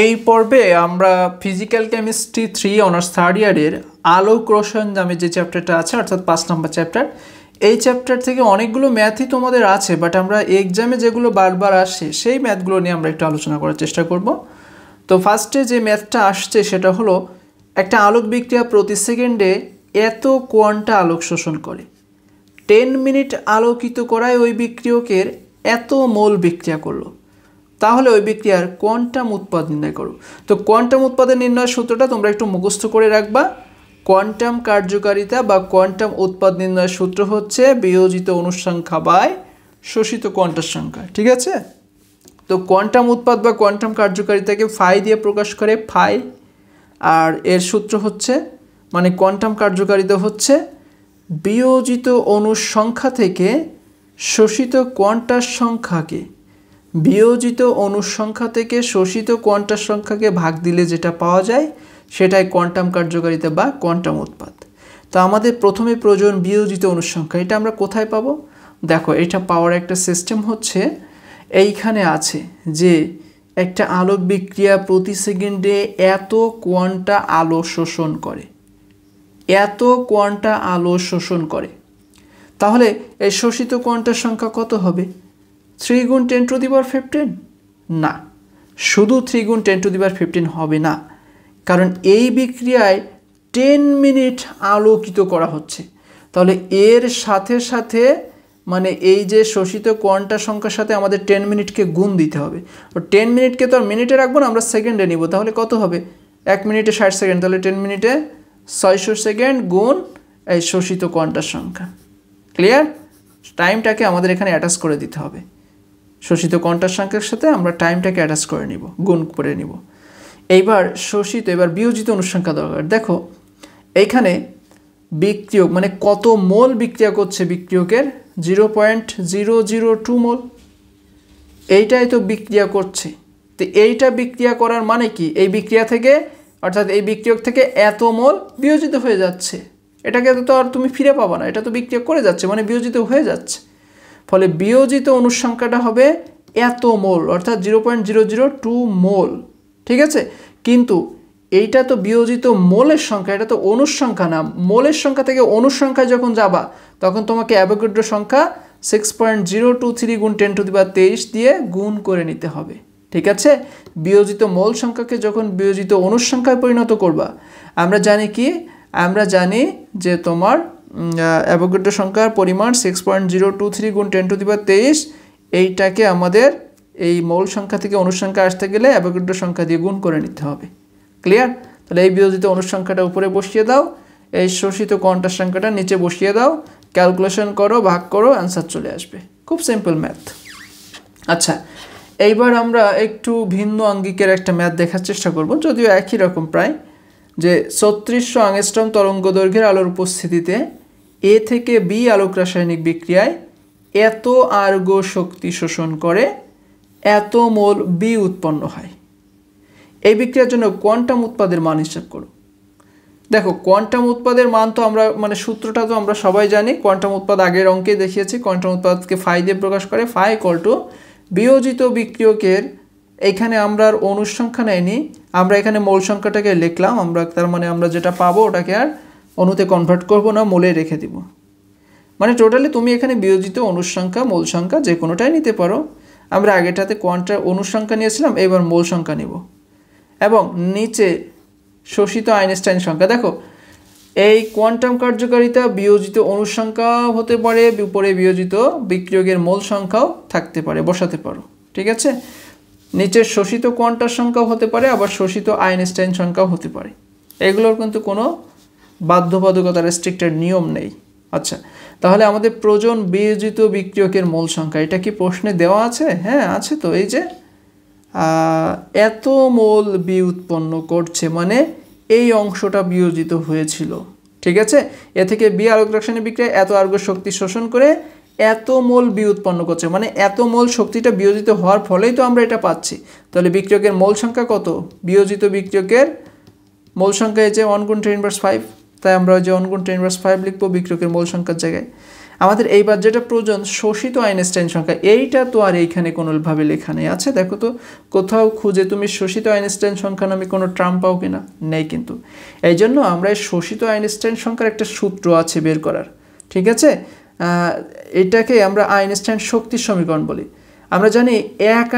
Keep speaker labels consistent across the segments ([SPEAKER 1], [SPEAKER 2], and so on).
[SPEAKER 1] এই পর্বে আমরা ফিজিক্যাল কেমিস্ট্রি 3 অনার্স থার্ড ইয়ারের আলোক রসায়ন নামে যে চ্যাপ্টারটা আছে অর্থাৎ 5 নম্বর চ্যাপ্টার, এই চ্যাপ্টার থেকে অনেকগুলো ম্যাথই তোমাদের আছে, বাট আমরা এক্সামে যেগুলো বারবার আসে সেই ম্যাথগুলো নিয়ে আমরা একটু আলোচনা করার চেষ্টা করব। তো ফার্স্টে যে ম্যাথটা আসছে সেটা হলো একটা আলোক বিক্রিয়া প্রতি সেকেন্ডে এত কোয়ান্টা আলোক শোষণ করে, 10 মিনিট আলোকিত করায় ওই বিক্রিয়কের এত মোল বিক্রিয়া করলো, তাহলে ওই বিক্রিয়ার কোয়ান্টাম উৎপাদ নির্ণয় করো। তো কোয়ান্টাম উৎপাদের নির্ণয়ের সূত্রটা তোমরা একটু মুখস্থ করে রাখবা। কোয়ান্টাম কার্যকারিতা বা কোয়ান্টাম উৎপাদ নির্ণয়ের সূত্র হচ্ছে বিয়োজিত অনুসংখ্যা বাই শোষিত কোয়ান্টার সংখ্যা, ঠিক আছে? তো কোয়ান্টাম উৎপাদ বা কোয়ান্টাম কার্যকারিতাকে ফাই দিয়ে প্রকাশ করে, ফাই, আর এর সূত্র হচ্ছে মানে কোয়ান্টাম কার্যকারিতা হচ্ছে বিয়োজিত অণুর সংখ্যা থেকে শোষিত কোয়ান্টার সংখ্যাকে বিয়োজিত অণুর সংখ্যা থেকে শোষিত কোয়ান্টার সংখ্যাকে ভাগ দিলে যেটা পাওয়া যায় সেটাই কোয়ান্টাম কার্যকারিতা বা কোয়ান্টাম উৎপাদ। তো আমাদের প্রথমে প্রয়োজন বিয়োজিত অণুর সংখ্যা। এটা আমরা কোথায় পাবো? দেখো, এটা পাওয়ার একটা সিস্টেম হচ্ছে এইখানে আছে যে একটা আলোক বিক্রিয়া প্রতি সেকেন্ডে এত কোয়ান্টা আলো শোষণ করে, এত কোয়ান্টা আলো শোষণ করে। তাহলে এই শোষিত কোয়ান্টার সংখ্যা কত হবে? 3 গুণ 10⁻15? না, শুধু 3 গুণ 10⁻15 হবে না, কারণ এই বিক্রিয়ায় 10 মিনিট আলোকিত করা হচ্ছে। তাহলে এর সাথে সাথে মানে এই যে শোষিত কোয়ান্টার সংখ্যার সাথে আমাদের 10 মিনিটকে গুণ দিতে হবে। আর 10 মিনিটকে তো আর মিনিটে রাখবো না, আমরা সেকেন্ডে নিব। তাহলে কত হবে? 1 মিনিটে 60 সেকেন্ড, তাহলে 10 মিনিটে 600 সেকেন্ড গুণ এই শোষিত কোয়ান্টার সংখ্যা। ক্লিয়ার? টাইমটাকে আমাদের এখানে অ্যাটাচ করে দিতে হবে। শোষিত কোয়ান্টার সংখ্যার সাথে আমরা টাইমটাকে অ্যাটাচ করে নিব, গুণ করে নিব। এবার বিয়োজিত অনুসংখ্যা দরকার। দেখো এইখানে বিক্রিয়ক মানে কত মোল বিক্রিয়া করছে বিক্রিয়কের 0.002 মোল, এইটাই তো বিক্রিয়া করছে। তো এইটা বিক্রিয়া করার মানে কি? এই বিক্রিয়া থেকে অর্থাৎ এই বিক্রিয়ক থেকে এত মোল বিয়োজিত হয়ে যাচ্ছে। এটাকে তো আর তুমি ফিরে পাবা না, এটা তো বিক্রিয়া করে যাচ্ছে মানে বিয়োজিত হয়ে যাচ্ছে। ফলে বিয়োজিত অনুসংখ্যাটা হবে এত মোল অর্থাৎ 0.002 মোল, ঠিক আছে? কিন্তু এইটা তো বিয়োজিত মোলের সংখ্যা, এটা তো অণুর সংখ্যা না। মোলের সংখ্যা থেকে অণুর সংখ্যায় যখন যাবা তখন তোমাকে অ্যাভোগাড্রো সংখ্যা 6.023 গুণ 10⁻23 দিয়ে গুণ করে নিতে হবে, ঠিক আছে? বিয়োজিত মোল সংখ্যাকে যখন বিয়োজিত অণুর সংখ্যায় পরিণত করবা, আমরা জানি যে তোমার অ্যাভোগাড্রো সংখ্যার পরিমাণ 6.023 গুণ 10⁻23, এইটাকে আমাদের এই মোল সংখ্যা থেকে অণুর সংখ্যা আসতে গেলে অ্যাভোগাড্রো সংখ্যা দিয়ে গুণ করে নিতে হবে। ক্লিয়ার? তাহলে এই বিয়োজিত অণুর সংখ্যাটা উপরে বসিয়ে দাও, এই শোষিত কোয়ান্টার সংখ্যাটা নিচে বসিয়ে দাও, ক্যালকুলেশন করো, ভাগ করো, অ্যান্সার চলে আসবে। খুব সিম্পল ম্যাথ। আচ্ছা, এইবার আমরা একটু ভিন্ন আঙ্গিকের একটা ম্যাথ দেখার চেষ্টা করব, যদিও একই রকম প্রায়। যে 3600 অ্যাংস্ট্রম তরঙ্গ দৈর্ঘ্যের আলোর উপস্থিতিতে এ থেকে বি আলোক রাসায়নিক বিক্রিয়ায় এত আর্গো শক্তি শোষণ করে এত মোল বি উৎপন্ন হয়। এই বিক্রিয়ার জন্য কোয়ান্টাম উৎপাদের মান হিসাব করো। দেখো, কোয়ান্টাম উৎপাদের মান তো আমরা মানে সূত্রটা তো আমরা সবাই জানি। কোয়ান্টাম উৎপাদ আগের অঙ্কে দেখিয়েছি। কোয়ান্টাম উৎপাদকে ফাই দিয়ে প্রকাশ করে, ফাই ইকুয়াল টু বিয়োজিত বিক্রিয়কের, এইখানে আমরা আর অণুর সংখ্যা নেইনি, আমরা এখানে মোল সংখ্যাটাকে লিখলাম। তার মানে আমরা যেটা পাবো ওটাকে আর অণুতে কনভার্ট করব না, মোলে রেখে দিব। মানে টোটালি তুমি এখানে বিয়োজিত অণুর সংখ্যা, মোল সংখ্যা যে কোনোটাই নিতে পারো। আমরা আগেটাতে অণুর সংখ্যা নিয়েছিলাম, এবার মোল সংখ্যা নিব। এবং নিচে শোষিত আইনস্টাইন সংখ্যা। দেখো, এই কোয়ান্টাম কার্যকারিতা বিয়োজিত অণুর সংখ্যাও হতে পারে, উপরে বিয়োজিত বিক্রিয়কের মোল সংখ্যাও থাকতে পারে, বসাতে পারো, ঠিক আছে? নিচের শোষিত কোয়ান্টার সংখ্যাও হতে পারে, আবার শোষিত আইনস্টাইন সংখ্যাও হতে পারে। এগুলোর কিন্তু কোনো বাধ্যবাধকতা, রেস্ট্রিক্টেড নিয়ম নেই। আচ্ছা, তাহলে আমাদের প্রয়োজন বিয়োজিত বিক্রিয়কের মোল সংখ্যা। এটা কি প্রশ্নে দেওয়া আছে? হ্যাঁ আছে তো। এই যে এত মোল বি উৎপন্ন করছে মানে এই অংশটা বিয়োজিত হয়েছিল, ঠিক আছে? এ থেকে বি আলোক রাসায়নিক বিক্রিয়া এত আর্গো শক্তি শোষণ করে এত মোল বি উৎপন্ন করছে, মানে এত মোল শক্তিটা বিয়োজিত হওয়ার ফলেই তো আমরা এটা পাচ্ছি। তাহলে বিক্রিয়কের মোল সংখ্যা কত? বিয়োজিত বিক্রিয়কের মোল সংখ্যা এই যে 1 গুণ 10⁻5, তাই আমরা যে 1 গুণ 10⁻5 লিখবো বিক্রিয়কের মোল সংখ্যার জায়গায়। আমাদের এইবার যেটা প্রয়োজন শোষিত আইনস্টাইন সংখ্যা, এইটা তো আর এইখানে কোনোভাবে লেখা নেই। আছে দেখো তো কোথাও খুঁজে তুমি শোষিত আইনস্টাইন সংখ্যা নামে কোনো ট্রাম পাও কিনা, নেই কিন্তু। এই জন্য আমরা এই শোষিত আইনস্টাইন সংখ্যার একটা সূত্র আছে বের করার, ঠিক আছে। এটাকে আমরা আইনস্টাইন শক্তির সমীকরণ বলি। আমরা জানি এক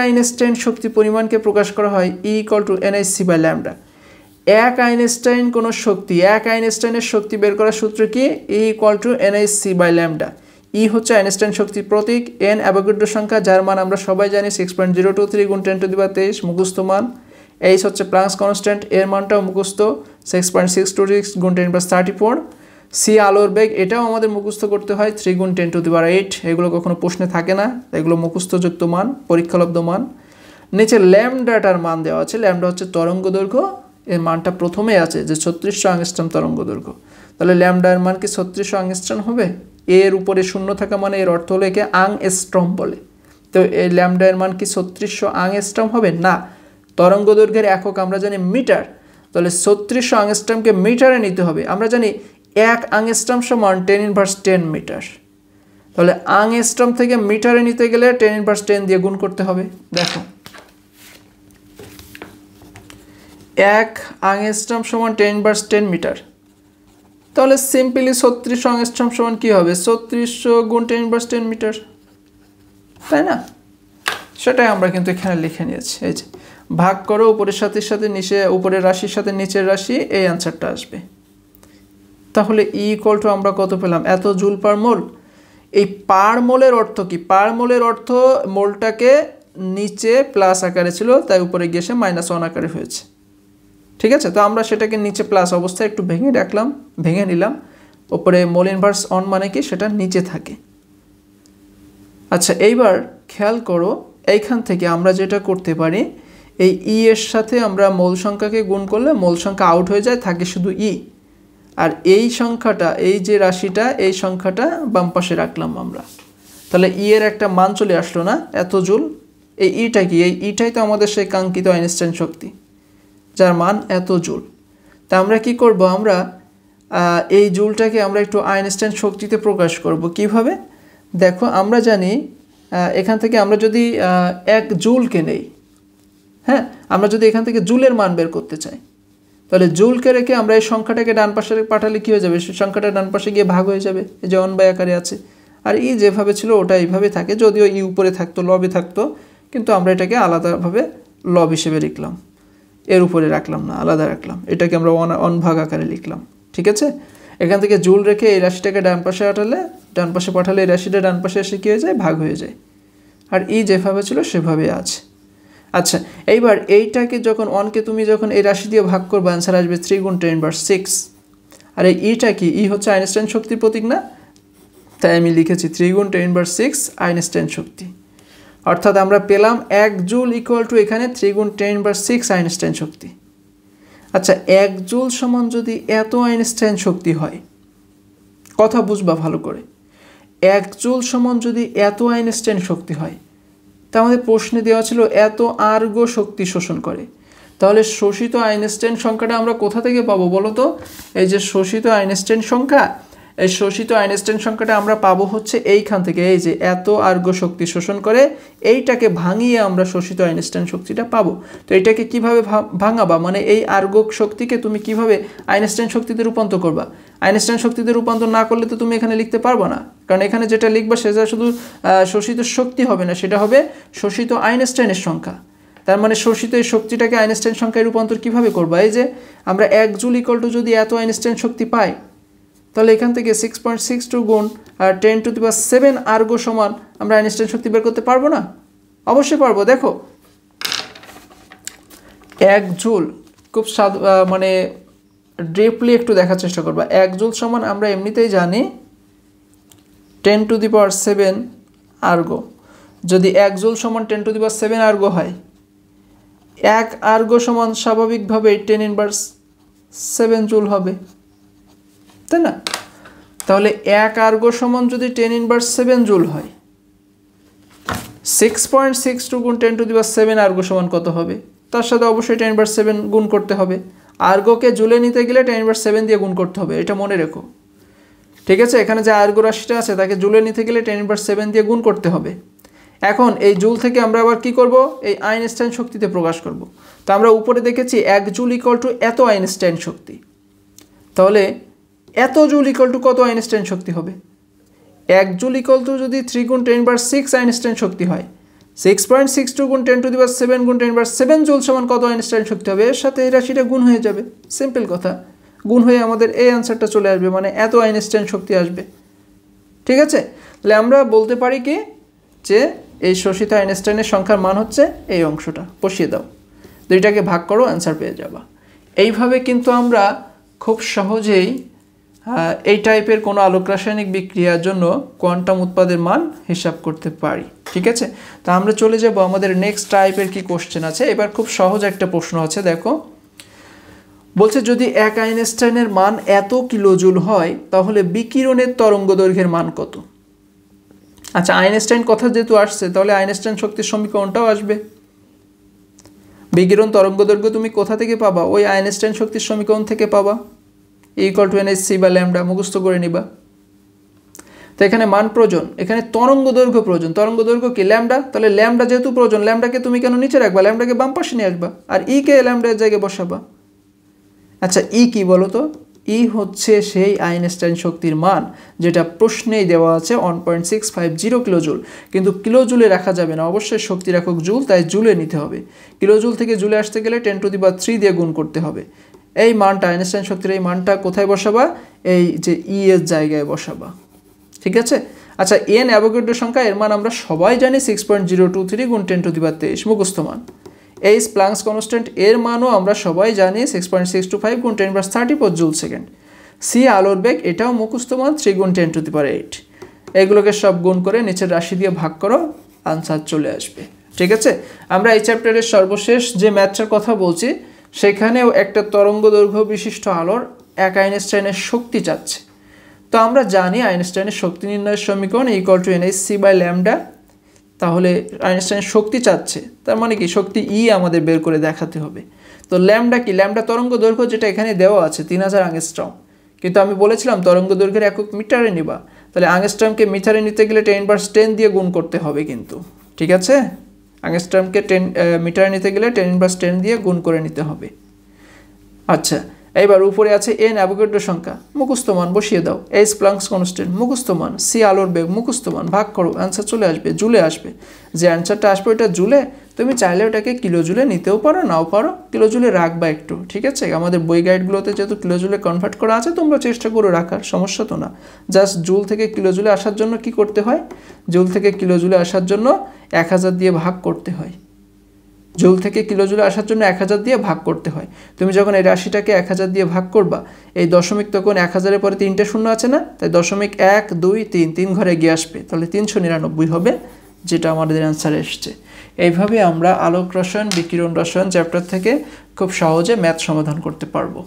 [SPEAKER 1] আইনস্টাইন শক্তি পরিমাণকে প্রকাশ করা হয় E=Nhc/λ। এক আইনস্টাইন কোনো শক্তি, এক আইনস্টাইনের শক্তি বের করার সূত্র কি? E=Nhc/λ। ই হচ্ছে আইনস্টাইন শক্তির প্রতীক, এন অ্যাভোগাড্রো সংখ্যা যার মান আমরা সবাই জানি 6.023 × 10⁻23 মুখস্থ মান। এইচ হচ্ছে প্লাঙ্কস কনস্ট্যান্ট, এর মানটাও মুখস্থ 6.626 × 10⁻34। সি আলোর বেগ, এটাও আমাদের মুখস্থ করতে হয় 3 × 10⁸। এগুলো কখনো প্রশ্নে থাকে না, এগুলো মুখস্থযুক্ত মান, পরীক্ষালব্ধ মান। নিচে ল্যামডাটার মান দেওয়া আছে, ল্যামডা হচ্ছে তরঙ্গ দৈর্ঘ্য, এর মানটা প্রথমে আছে যে 3600 অ্যাংস্ট্রম তরঙ্গ দৈর্ঘ্য। তাহলে ল্যামডার মান কি 3600 অ্যাংস্ট্রম হবে? এর উপরে শূন্য থাকা মানে এর অর্থ হলো একে আংস্ট্রম বলে। তো এই ল্যামডার মান কি 3600 আংস্ট্রম হবে? না, তরঙ্গ দৈর্ঘ্যের একক আমরা জানি মিটার, তাহলে 3600 আংস্ট্রমকে মিটারে নিতে হবে। আমরা জানি 1 আংস্ট্রম সমান 10⁻10 মিটার। তাহলে আংস্ট্রম থেকে মিটারে নিতে গেলে 10⁻10 দিয়ে গুণ করতে হবে। দেখো 1 আংস্ট্রম সমান 10⁻10 মিটার, তাহলে সিম্পলি 3600 আংস্ট্রম সমান কি হবে? 3600 × 10⁻10 মিটার, তাই না? সেটাই আমরা কিন্তু এখানে লিখে নিয়েছি। এই যে ভাগ করো উপরের সাথে নিচে, উপরের রাশির সাথে নিচের রাশি, এই অ্যান্সারটা আসবে। তাহলে E= আমরা কত পেলাম? এত জুল পার মোল। এই পার মোলের অর্থ কি? পার মোলের অর্থ মোলটাকে নিচে প্লাস আকারে ছিল, তাই উপরে গিয়ে সে -1 আকারে হয়েছে, ঠিক আছে। তো আমরা সেটাকে নিচে প্লাস অবস্থায় একটু ভেঙে নিলাম। উপরে মোল ইনভার্স অন মানে কি? সেটা নিচে থাকে। আচ্ছা, এইবার খেয়াল করো, এইখান থেকে আমরা যেটা করতে পারি, এই ই এর সাথে আমরা মোল সংখ্যাকে গুণ করলে মোল সংখ্যা আউট হয়ে যায়, থাকে শুধু ই। আর এই সংখ্যাটা, এই যে রাশিটা, এই সংখ্যাটা বাম পাশে রাখলাম আমরা। তাহলে ই এর একটা মান চলে আসলো না, এত জুল। এই ইটা কি? এই ইটাই তো আমাদের সেই কাঙ্ক্ষিত আইনস্টাইন শক্তি, যার মান এত জুল। তা আমরা কি করব? আমরা এই জুলটাকে আমরা একটু আইনস্টাইন শক্তিতে প্রকাশ করব। কিভাবে? দেখো আমরা জানি এখান থেকে আমরা যদি 1 জুলকে নেই, হ্যাঁ, আমরা যদি এখান থেকে জুলের মান বের করতে চাই, তাহলে জুলকে রেখে আমরা এই সংখ্যাটাকে ডান পাশে পাঠালে কী হয়ে যাবে? সংখ্যাটা ডান পাশে গিয়ে ভাগ হয়ে যাবে, এই যে 1/, আকারে আছে। আর ই যেভাবে ছিল ওটা এইভাবে থাকে, যদিও ই উপরে থাকতো, লবে থাকতো, কিন্তু আমরা এটাকে আলাদাভাবে লব হিসেবে লিখলাম, এর উপরে রাখলাম না, আলাদা রাখলাম। এটাকে আমরা 1/, আকারে লিখলাম, ঠিক আছে। এখান থেকে জুল রেখে এই রাশিটাকে ডান পাশে পাঠালে এই রাশিটা ডান পাশে এসে কী হয়ে যায়? ভাগ হয়ে যায়। আর ই যেভাবে ছিল সেভাবে আছে। আচ্ছা, এইবার এইটাকে যখন অনকে তুমি যখন এই রাশি দিয়ে ভাগ করবে, অ্যান্সার আসবে 3 × 10⁻6। আর এই ইটা কি? ই হচ্ছে আইনস্টাইন শক্তির প্রতীক না, তাই আমি লিখেছি 3 × 10⁻6 আইনস্টাইন শক্তি। অর্থাৎ আমরা পেলাম 1 জুল = এখানে 3 × 10⁻6 আইনস্টাইন শক্তি। আচ্ছা, 1 জুল সমান যদি এত আইনস্টাইন শক্তি হয়, কথা বুঝবা ভালো করে, 1 জুল সমান যদি এত আইনস্টাইন শক্তি হয়, তা আমাদের প্রশ্নে দেওয়া ছিল এত আর্গো শক্তি শোষণ করে। তাহলে শোষিত আইনস্টাইন সংখ্যাটা আমরা কোথা থেকে পাবো বলো তো? এই যে শোষিত আইনস্টাইন সংখ্যা, এই শোষিত আইনস্টাইন সংখ্যাটা আমরা পাবো হচ্ছে এইখান থেকে। এই যে এত আর্গো শক্তি শোষণ করে, এইটাকে ভাঙিয়ে আমরা শোষিত আইনস্টাইন শক্তিটা পাবো। তো এটাকে কিভাবে ভাঙাবা? মানে এই আর্গো শক্তিকে তুমি কিভাবে আইনস্টাইন শক্তিতে রূপান্তর করবা? আইনস্টাইন শক্তিতে রূপান্তর না করলে তো তুমি এখানে লিখতে পারবে না, কারণ এখানে যেটা লিখবা সেটা শুধু শোষিত শক্তি হবে না, সেটা হবে শোষিত আইনস্টাইনের সংখ্যা। তার মানে শোষিত এই শক্তিটাকে আইনস্টাইন সংখ্যায় রূপান্তর কিভাবে করবা? এই যে আমরা 1 জুল = যদি এত আইনস্টাইন শক্তি পাই, তাহলে এখান থেকে 6.62 × 10⁻7 আর্গো সমান আমরা আইনস্টাইন শক্তি বের করতে পারবো না? অবশ্যই পারবো। দেখো 1 জুল খুব মানে ডিপলি একটু দেখার চেষ্টা করবা। 1 জুল সমান আমরা এমনিতেই জানি 10⁻7 আর্গো। যদি 1 জুল সমান 10⁻7 আর্গো হয়, 1 আর্গো সমান স্বাভাবিকভাবে 10⁻7 জুল হবে, তাই না? তাহলে 1 আর্গো সমান যদি 10⁻7 জুল হয়, 6.62 × 10⁻7 আর্গো সমান কত হবে? তার সাথে অবশ্যই 10⁻7 গুণ করতে হবে। আর্গোকে জুলে নিতে গেলে 10⁻7 দিয়ে গুণ করতে হবে, এটা মনে রেখো, ঠিক আছে, এখানে যে আয়র্ঘ্য রাশিটা আছে তাকে জুলে নিতে গেলে 10⁻7 দিয়ে গুণ করতে হবে। এখন এই জুল থেকে আমরা আবার কি করব, এই আইনস্টাইন শক্তিতে প্রকাশ করব। তো আমরা উপরে দেখেছি 1 জুল ইকুয়াল টু এত আইনস্টাইন শক্তি, তাহলে এত জুল ইকুয়াল টু কত আইনস্টাইন শক্তি হবে? 1 জুল ইকুয়াল টু যদি 3 গুণ 10⁻6 আইনস্টাইন শক্তি হয়, 6.62 গুণ 10⁻7 গুণ 10⁻7 জুল সমান কত আইনস্টাইন শক্তি হবে? এর সাথে এই রাশিটা গুণ হয়ে যাবে, সিম্পল কথা। গুণ হয়ে আমাদের এই অ্যান্সারটা চলে আসবে, মানে এত আইনস্টাইন শক্তি আসবে। ঠিক আছে, তাহলে আমরা বলতে পারি কি যে এই শোষিত আইনস্টাইনের সংখ্যার মান হচ্ছে এই অংশটা, বসিয়ে দাও, দুইটাকে ভাগ করো, অ্যান্সার পেয়ে যাবা। এইভাবে কিন্তু আমরা খুব সহজেই এই টাইপের কোনো আলোক রাসায়নিক বিক্রিয়ার জন্য কোয়ান্টাম উৎপাদের মান হিসাব করতে পারি। ঠিক আছে, তা আমরা চলে যাব আমাদের নেক্সট টাইপের কি কোশ্চেন আছে। এবার খুব সহজ একটা প্রশ্ন আছে, দেখো বলছে যদি এক আইনস্টাইনের মান এত কিলোজুল হয় তাহলে বিকিরণের তরঙ্গ দৈর্ঘ্যের মান কত? আচ্ছা, আইনস্টাইন কথা যেহেতু আসছে তাহলে আইনস্টাইন শক্তির সমীকরণটাও আসবে। বিকিরণ তরঙ্গ দৈর্ঘ্য তুমি কোথা থেকে পাবা? ওই আইনস্টাইন শক্তির সমীকরণ থেকে পাবা, ইকুয়াল টু NhC বা ল্যামডা, মুখস্থ করে নিবা। তো এখানে মান প্রয়োজন, এখানে তরঙ্গ দৈর্ঘ্য প্রয়োজন। তরঙ্গ দৈর্ঘ্য কি? ল্যামডা। তাহলে ল্যামডা যেহেতু প্রয়োজন, ল্যামডাকে তুমি কেন নিচে রাখবা? ল্যামডাকে বাম পাশে নিয়ে আসবা, আর কে ল্যামডার জায়গায় বসাবা। আচ্ছা, কি বলো তো? হচ্ছে সেই আইনস্টাইন শক্তির মান যেটা প্রশ্নেই দেওয়া আছে 1.650 কিলোজুল, কিন্তু কিলোজুলে রাখা যাবে না, অবশ্যই শক্তির একক জুল, তাই জুলে নিতে হবে। কিলোজুল থেকে জুলে আসতে গেলে 10⁻³ দিয়ে গুণ করতে হবে। এই মানটা, আইনস্টাইন শক্তির এই মানটা কোথায় বসাবা? এই যে এর জায়গায় বসাবা। ঠিক আছে, আচ্ছা n অ্যাভোগাড্রো সংখ্যা, এর মান আমরা সবাই জানি 6.023 গুণ 10⁻23, মুখস্থ মান। প্লাঙ্কস কনস্ট্যান্ট, এর মানও আমরা সবাই জানি 6.625 গুণ 10⁻34 জুল সেকেন্ড। আলোর বেগ, এটাও মুখস্থ মান 3 গুণ 10⁸। এগুলোকে সব গুণ করে নিচের রাশি দিয়ে ভাগ করো, আনসার চলে আসবে। ঠিক আছে, আমরা এই চ্যাপ্টারের সর্বশেষ যে ম্যাথটার কথা বলছি সেখানেও একটা তরঙ্গ দৈর্ঘ্য বিশিষ্ট আলোর এক আইনস্টাইনের শক্তি চাচ্ছে। তো আমরা জানি আইনস্টাইনের শক্তি নির্ণয়ের সমীকরণ equal to NhC by lambda. তাহলে আইনস্টাইন শক্তি চাচ্ছে, তার মানে কি শক্তি আমাদের বের করে দেখাতে হবে। তো ল্যামডা কি? ল্যামডা তরঙ্গ দৈর্ঘ্য, যেটা এখানে দেওয়া আছে 3000 অ্যাংস্ট্রম, কিন্তু আমি বলেছিলাম তরঙ্গ দৈর্ঘ্যের একক মিটারে নিবা। তাহলে অ্যাংস্ট্রমকে মিটারে নিতে গেলে 10⁻10 দিয়ে গুণ করতে হবে কিন্তু। ঠিক আছে, অ্যাংস্ট্রমকে মিটারে নিতে গেলে 10⁻10 দিয়ে গুণ করে নিতে হবে। আচ্ছা, এইবার উপরে আছে n অ্যাভোগাড্রো সংখ্যা, মুখস্থ মান বসিয়ে দাও। প্লাঙ্কস কনস্ট্যান্ট, মুখস্থ মান। আলোর বেগ, মুখস্থ মান। ভাগ করো, অ্যান্সার চলে আসবে, জুলে আসবে। যে অ্যান্সারটা আসবে ওইটা জুলে, তুমি চাইলে ওটাকে কিলোজুলে নিতেও পারো, নাও পারো, কিলোজুলে রাখবা একটু। ঠিক আছে, আমাদের বই গাইডগুলোতে যেহেতু কিলোজুলে কনভার্ট করা আছে, তোমরা চেষ্টা করো রাখার, সমস্যা তো না। জাস্ট জুল থেকে কিলোজুলে আসার জন্য কি করতে হয়? জুল থেকে কিলোজুলে আসার জন্য 1000 দিয়ে ভাগ করতে হয়। জুল থেকে কিলোজুলে আসার জন্য 1000 দিয়ে ভাগ করতে হয়। তুমি যখন এই রাশিটাকে 1000 দিয়ে ভাগ করবা, এই দশমিক তখন 1000-এর পরে 3টে শূন্য আছে না, তাই দশমিক 1 2 3 3 ঘরে গিয়ে আসবে, তাহলে 399 হবে, যেটা আমাদের অ্যান্সার এসছে। এইভাবে আমরা আলোক রসায়ন, বিকিরণ রসায়ন চ্যাপ্টার থেকে খুব সহজে ম্যাথ সমাধান করতে পারবো।